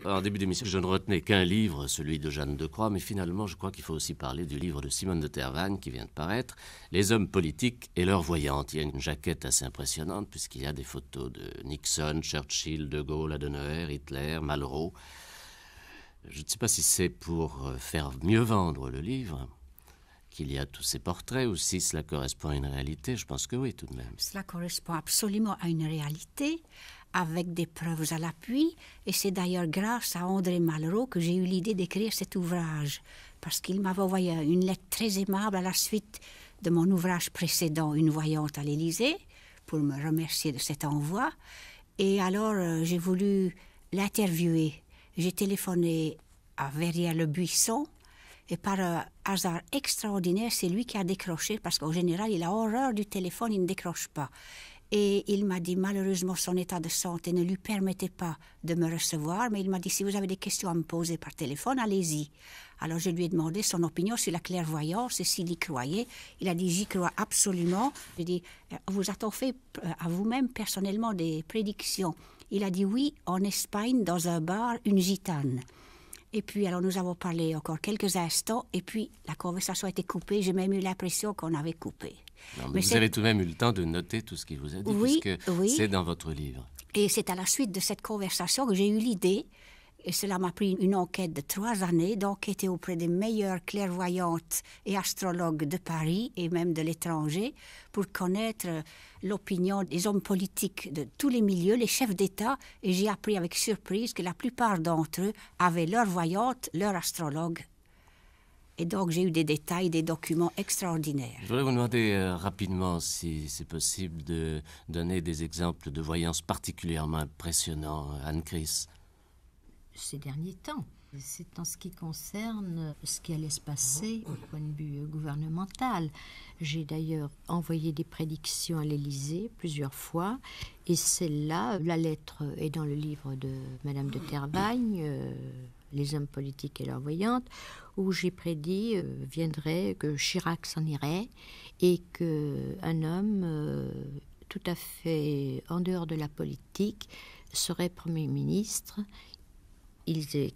En début d'émission, je ne retenais qu'un livre, celui de Jeanne de Croix, mais finalement, je crois qu'il faut aussi parler du livre de Simone de Tervannes qui vient de paraître, Les hommes politiques et leurs voyantes. Il y a une jaquette assez impressionnante puisqu'il y a des photos de Nixon, Churchill, De Gaulle, Adenauer, Hitler, Malraux. Je ne sais pas si c'est pour faire mieux vendre le livre qu'il y a tous ces portraits ou si cela correspond à une réalité. Je pense que oui, tout de même. Cela correspond absolument à une réalité, avec des preuves à l'appui, et c'est d'ailleurs grâce à André Malraux que j'ai eu l'idée d'écrire cet ouvrage, parce qu'il m'avait envoyé une lettre très aimable à la suite de mon ouvrage précédent, Une voyante à l'Élysée, pour me remercier de cet envoi, et alors j'ai voulu l'interviewer. J'ai téléphoné à Verrières-le-Buisson, et par un hasard extraordinaire, c'est lui qui a décroché, parce qu'en général, il a horreur du téléphone, il ne décroche pas. Et il m'a dit, malheureusement, son état de santé ne lui permettait pas de me recevoir, mais il m'a dit, si vous avez des questions à me poser par téléphone, allez-y. Alors je lui ai demandé son opinion sur la clairvoyance et s'il y croyait. Il a dit, j'y crois absolument. J'ai dit, vous a-t-on fait à vous-même personnellement des prédictions? Il a dit, oui, en Espagne, dans un bar, une gitane. Et puis, alors, nous avons parlé encore quelques instants, et puis la conversation a été coupée. J'ai même eu l'impression qu'on avait coupé. Non, mais vous avez tout de même eu le temps de noter tout ce qu'il vous a dit, oui, puisque oui. c'est dans votre livre. Et c'est à la suite de cette conversation que j'ai eu l'idée, et cela m'a pris une enquête de 3 années, d'enquêter auprès des meilleures clairvoyantes et astrologues de Paris et même de l'étranger, pour connaître l'opinion des hommes politiques de tous les milieux, les chefs d'État, et j'ai appris avec surprise que la plupart d'entre eux avaient leur voyante, leur astrologue. Et donc j'ai eu des détails, des documents extraordinaires. Je voudrais vous demander rapidement si c'est possible de donner des exemples de voyance particulièrement impressionnants, Anne-Chris. Ces derniers temps. C'est en ce qui concerne ce qui allait se passer au point de vue gouvernemental. J'ai d'ailleurs envoyé des prédictions à l'Élysée plusieurs fois, et celle-là, la lettre est dans le livre de Madame de Tervannes, Les hommes politiques et leurs voyantes, où j'ai prédit viendrait que Chirac s'en irait et qu'un homme tout à fait en dehors de la politique serait Premier ministre.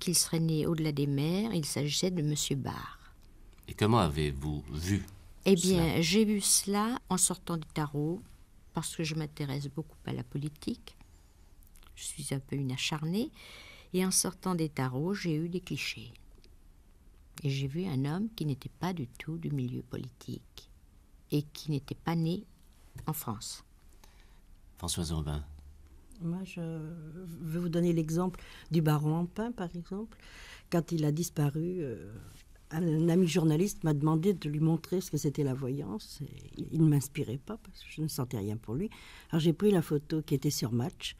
Qu'il serait né au-delà des mers, il s'agissait de M. Barre. Et comment avez-vous vu Eh bien, j'ai vu cela en sortant du tarot, parce que je m'intéresse beaucoup à la politique. Je suis un peu une acharnée. Et en sortant des tarots, j'ai eu des clichés. Et j'ai vu un homme qui n'était pas du tout du milieu politique et qui n'était pas né en France. Françoise Aubin. Moi, je vais vous donner l'exemple du baron Ampin, par exemple. Quand il a disparu, un ami journaliste m'a demandé de lui montrer ce que c'était la voyance. Et il ne m'inspirait pas parce que je ne sentais rien pour lui. Alors j'ai pris la photo qui était sur Match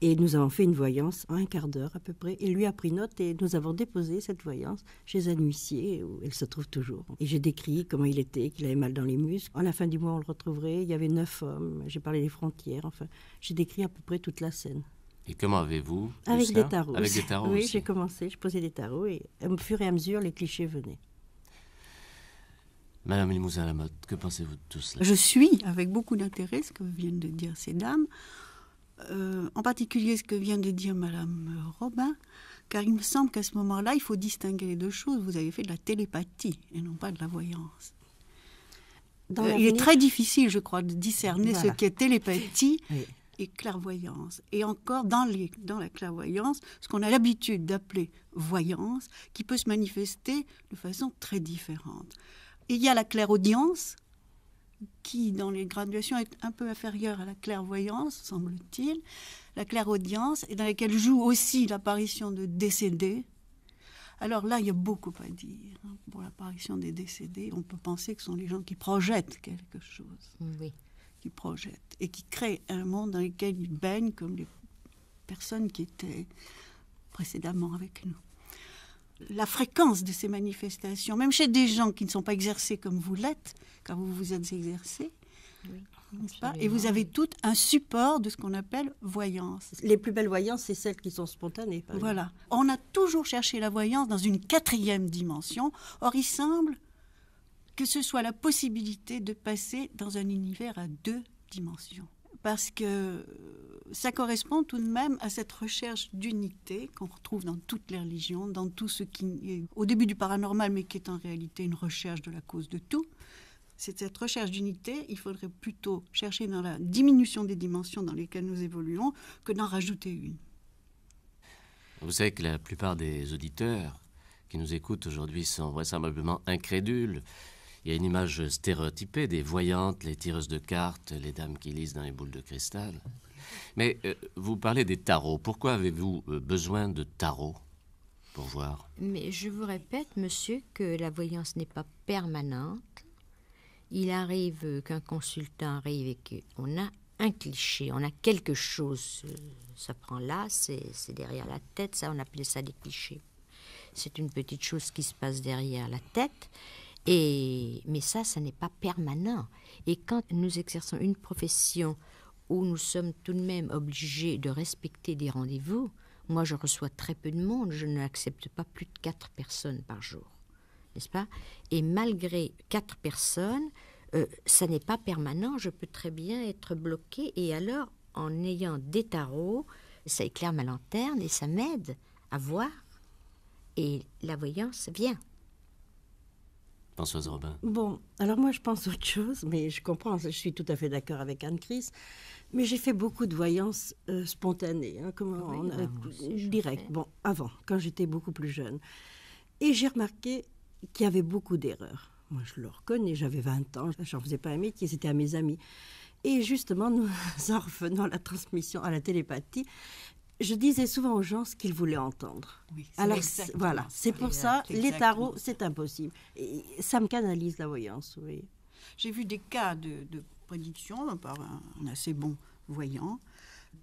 et nous avons fait une voyance en un quart d'heure à peu près. Il lui a pris note et nous avons déposé cette voyance chez un huissier où elle se trouve toujours. Et j'ai décrit comment il était, qu'il avait mal dans les muscles. À la fin du mois, on le retrouverait. Il y avait 9 hommes. J'ai parlé des frontières. Enfin, j'ai décrit à peu près toute la scène. Et comment avez-vous vu Avec ça? des tarots. Avec des tarots oui, aussi. j'ai commencé. Je posais des tarots et au fur et à mesure, les clichés venaient. Madame Limousin-Lamotte, que pensez-vous de tout cela? Je suis avec beaucoup d'intérêt ce que viennent de dire ces dames, en particulier ce que vient de dire Madame Robin, car il me semble qu'à ce moment-là, il faut distinguer les deux choses. Vous avez fait de la télépathie et non pas de la voyance. Il est très difficile, je crois, de discerner ce qu'est télépathie Oui. et clairvoyance. Et encore, dans la clairvoyance, ce qu'on a l'habitude d'appeler voyance, qui peut se manifester de façon très différente. Et il y a la clairaudience, qui, dans les graduations, est un peu inférieure à la clairvoyance, semble-t-il. La clairaudience, et dans laquelle joue aussi l'apparition de décédés. Alors là, il y a beaucoup à dire. Pour l'apparition des décédés, on peut penser que ce sont les gens qui projettent quelque chose. Oui. Qui projettent et qui créent un monde dans lequel ils baignent comme les personnes qui étaient précédemment avec nous. La fréquence de ces manifestations, même chez des gens qui ne sont pas exercés comme vous l'êtes, car vous vous êtes exercés, Oui, n'est-ce pas ? Et vous avez tout un support de ce qu'on appelle voyance. Les plus belles voyances, c'est celles qui sont spontanées. Par exemple. Voilà. On a toujours cherché la voyance dans une 4e dimension. Or, il semble que ce soit la possibilité de passer dans un univers à 2 dimensions. parce que ça correspond tout de même à cette recherche d'unité qu'on retrouve dans toutes les religions, dans tout ce qui est au début du paranormal, mais qui est en réalité une recherche de la cause de tout. C'est cette recherche d'unité, il faudrait plutôt chercher dans la diminution des dimensions dans lesquelles nous évoluons que d'en rajouter une. Vous savez que la plupart des auditeurs qui nous écoutent aujourd'hui sont vraisemblablement incrédules. Il y a une image stéréotypée des voyantes, les tireuses de cartes, les dames qui lisent dans les boules de cristal. Mais vous parlez des tarots. Pourquoi avez-vous besoin de tarots pour voir? Mais je vous répète, monsieur, que la voyance n'est pas permanente. Il arrive qu'un consultant arrive et qu'on a un cliché, on a quelque chose. Ça prend là, c'est derrière la tête, ça, on appelait ça des clichés. C'est une petite chose qui se passe derrière la tête. Mais ça n'est pas permanent. Et quand nous exerçons une profession où nous sommes tout de même obligés de respecter des rendez-vous, moi je reçois très peu de monde, je n'accepte pas plus de 4 personnes par jour, n'est-ce pas? Et malgré 4 personnes, ça n'est pas permanent, je peux très bien être bloquée. Et alors, en ayant des tarots, ça éclaire ma lanterne et ça m'aide à voir. Et la voyance vient. Françoise Robin. Bon, alors moi je pense autre chose, mais je comprends, je suis tout à fait d'accord avec Anne-Chris, mais j'ai fait beaucoup de voyance spontanée, direct, bon, avant, quand j'étais beaucoup plus jeune. Et j'ai remarqué qu'il y avait beaucoup d'erreurs. Moi je le reconnais, j'avais 20 ans, je n'en faisais pas un métier, c'était à mes amis. Et justement, nous en revenant à la transmission, à la télépathie, je disais souvent aux gens ce qu'ils voulaient entendre. Oui, alors voilà, c'est pour ça, les tarots, c'est impossible. Et ça me canalise la voyance, oui. J'ai vu des cas de prédiction par un assez bon voyant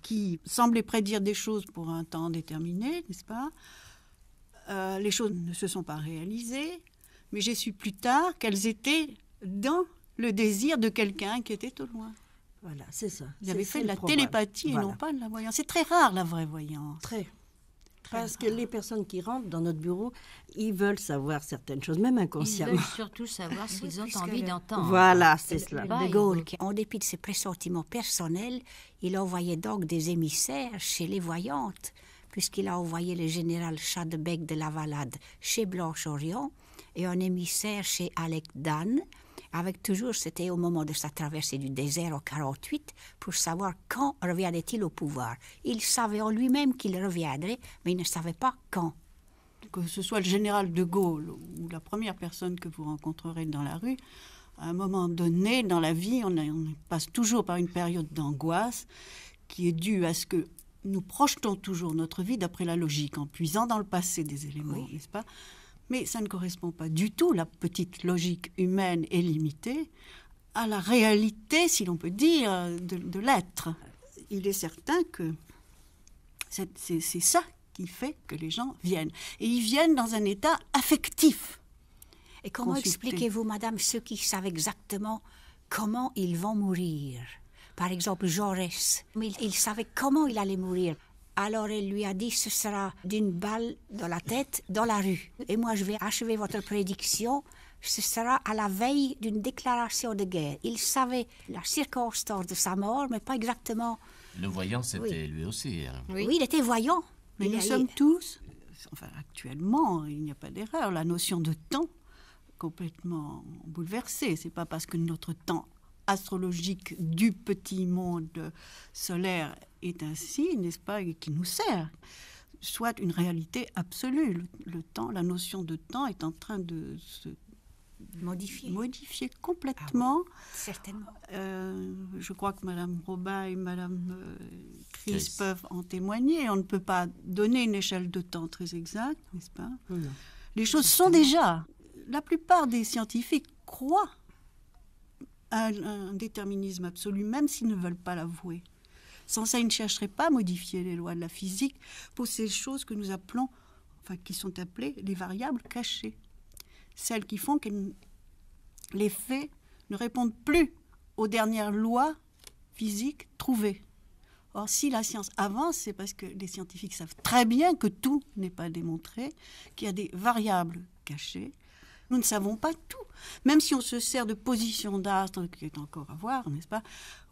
qui semblait prédire des choses pour un temps déterminé, n'est-ce pas? Les choses ne se sont pas réalisées, mais j'ai su plus tard qu'elles étaient dans le désir de quelqu'un qui était au loin. Voilà, c'est ça. Vous avez fait de la télépathie et non pas de la voyance. C'est très rare, la vraie voyance. Très Parce que les personnes qui rentrent dans notre bureau, ils veulent savoir certaines choses, même inconsciemment. Ils veulent surtout savoir ce qu'ils ont envie d'entendre. Voilà, c'est cela. De Gaulle, en dépit de ses pressentiments personnels, il envoyait donc des émissaires chez les voyantes, puisqu'il a envoyé le général Chadebec de la Valade chez Blanche-Orient et un émissaire chez Alec Dan, avec toujours, c'était au moment de sa traversée du désert en 1948, pour savoir quand reviendrait-il au pouvoir. Il savait en lui-même qu'il reviendrait, mais il ne savait pas quand. Que ce soit le général de Gaulle ou la première personne que vous rencontrerez dans la rue, à un moment donné dans la vie, on passe toujours par une période d'angoisse qui est due à ce que nous projetons toujours notre vie d'après la logique, en puisant dans le passé des éléments, n'est-ce pas ? Mais ça ne correspond pas du tout, la petite logique humaine et limitée, à la réalité, si l'on peut dire, de l'être. Il est certain que c'est ça qui fait que les gens viennent. Et ils viennent dans un état affectif. Et comment expliquez-vous, madame, ceux qui savent exactement comment ils vont mourir? Par exemple, Jaurès, il savait comment il allait mourir. Alors elle lui a dit, ce sera d'une balle dans la tête, dans la rue. Et moi, je vais achever votre prédiction. Ce sera à la veille d'une déclaration de guerre. Il savait la circonstance de sa mort, mais pas exactement. Le voyant, c'était lui aussi. Oui, il était voyant. Mais nous sommes tous, enfin actuellement, il n'y a pas d'erreur, la notion de temps complètement bouleversée. C'est pas parce que notre temps astrologique du petit monde solaire est ainsi, n'est-ce pas, et qui nous sert, soit une réalité absolue. Le temps, la notion de temps est en train de se modifier complètement. Ah oui, certainement. Je crois que Mme Robin et Mme Chris peuvent en témoigner. On ne peut pas donner une échelle de temps très exacte, n'est-ce pas? Non. Les choses sont déjà... La plupart des scientifiques croient à un déterminisme absolu, même s'ils ne veulent pas l'avouer. Sans ça, ils ne chercheraient pas à modifier les lois de la physique pour ces choses que nous appelons, enfin qui sont appelées les variables cachées. Celles qui font que les faits ne répondent plus aux dernières lois physiques trouvées. Or, si la science avance, c'est parce que les scientifiques savent très bien que tout n'est pas démontré, qu'il y a des variables cachées, Nous ne savons pas tout. Même si on se sert de positions d'astres, qui est encore à voir, n'est-ce pas,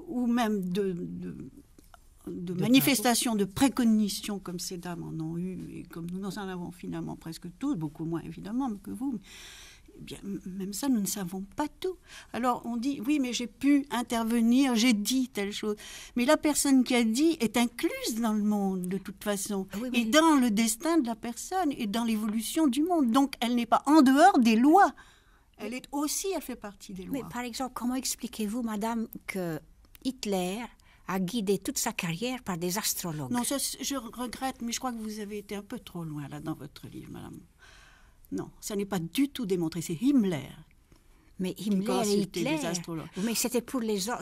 ou même de manifestations, de préconitions, comme ces dames en ont eu, et comme nous en avons finalement presque tous, beaucoup moins évidemment que vous. Eh bien, même ça, nous ne savons pas tout. Alors on dit, oui, mais j'ai pu intervenir, j'ai dit telle chose. Mais la personne qui a dit est incluse dans le monde, de toute façon, Oui, et dans le destin de la personne, et dans l'évolution du monde. Donc elle n'est pas en dehors des lois. Elle est aussi, elle fait partie des lois. Mais par exemple, comment expliquez-vous, madame, que Hitler a guidé toute sa carrière par des astrologues? Non, ça, je regrette, mais je crois que vous avez été un peu trop loin là dans votre livre, madame. Non, ça n'est pas du tout démontré. C'est Himmler. Mais Himmler et Hitler, des astrologues. mais c'était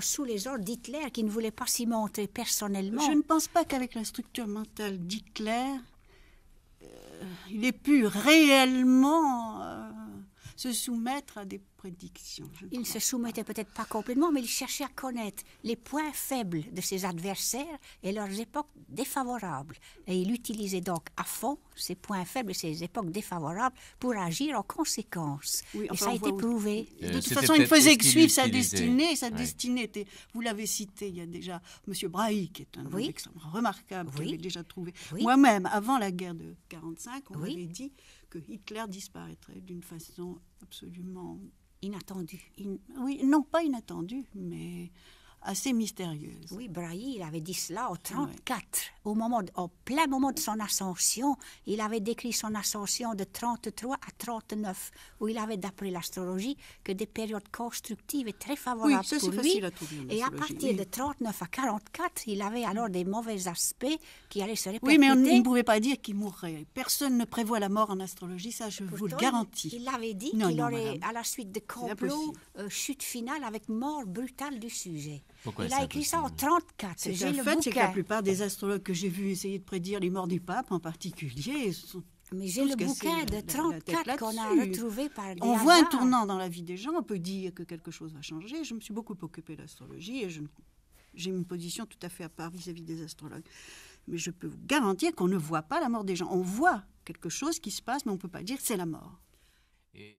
sous les ordres d'Hitler qui ne voulait pas s'y montrer personnellement. Je ne pense pas qu'avec la structure mentale d'Hitler, il ait pu réellement se soumettre à des prédictions. Il ne se soumettait peut-être pas complètement, mais il cherchait à connaître les points faibles de ses adversaires et leurs époques défavorables. Et il utilisait donc à fond ces points faibles et ces époques défavorables pour agir en conséquence. Oui, et enfin, ça a on été voit prouvé. De toute C'était façon, il peut-être faisait ce que qu'il suivre sa utilisait. destinée. Sa Ouais. destinée était, vous l'avez cité, il y a déjà M. Brahi, qui est un homme Oui. extrêmement remarquable, Oui. qui avait déjà trouvé. Oui. Moi-même, avant la guerre de 1945, on Oui. avait dit que Hitler disparaîtrait d'une façon absolument... Inattendu. Oui, non, pas inattendue, mais assez mystérieuse. Oui, Brahi, il avait dit cela en 1934, au plein moment de son ascension. Il avait décrit son ascension de 1933 à 1939, où il avait, d'après l'astrologie, que des périodes constructives et très favorables Oui, ça, pour c'est lui. facile à trouver en Et à astrologie, partir oui. de 1939 à 1944, il avait alors des mauvais aspects qui allaient se répéter. Oui, mais on ne pouvait pas dire qu'il mourrait. Personne ne prévoit la mort en astrologie, ça je vous le Pourtant, garantis. Il avait dit Non, qu'il non, aurait, madame. à la suite de complots, impossible. chute finale avec mort brutale du sujet. Pourquoi il c'est a écrit ça en impossible? 1934. C'est J'ai un le fait, c'est que la bouquin. plupart des astrologues que j'ai vus essayer de prédire les morts du pape en particulier sont Mais j'ai tous le cassés bouquin de la tête 1934 qu'on a là-dessus. retrouvé par des On voit un hasards. tournant dans la vie des gens, on peut dire que quelque chose va changer. Je me suis beaucoup occupée d'astrologie et j'ai une position tout à fait à part vis-à-vis des astrologues. Mais je peux vous garantir qu'on ne voit pas la mort des gens. On voit quelque chose qui se passe, mais on ne peut pas dire que c'est la mort. Et